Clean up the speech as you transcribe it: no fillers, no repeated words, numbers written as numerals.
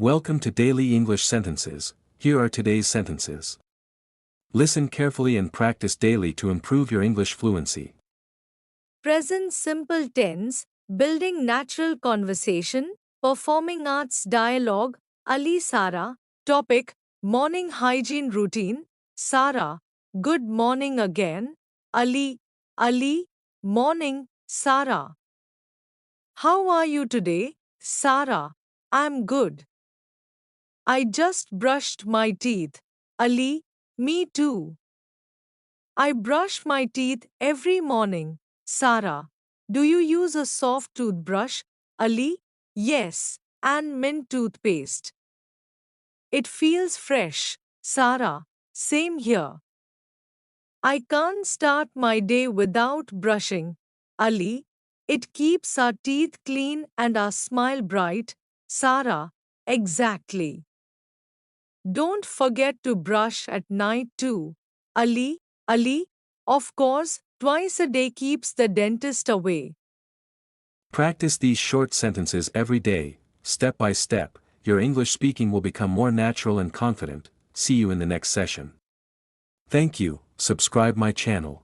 Welcome to Daily English Sentences. Here are today's sentences. Listen carefully and practice daily to improve your English fluency. Present simple tense, building natural conversation, performing arts dialogue, Ali Sara. Topic, morning hygiene routine, Sara. Good morning again, Ali. Ali, morning, Sara. How are you today, Sara? I'm good. I just brushed my teeth, Ali. Me too. I brush my teeth every morning, Sara. Do you use a soft toothbrush, Ali? Yes, and mint toothpaste. It feels fresh, Sara. Same here. I can't start my day without brushing, Ali. It keeps our teeth clean and our smile bright, Sara. Exactly. Don't forget to brush at night too, Ali. Ali, of course, twice a day keeps the dentist away. Practice these short sentences every day, step by step. Your English speaking will become more natural and confident. See you in the next session. Thank you. Subscribe my channel.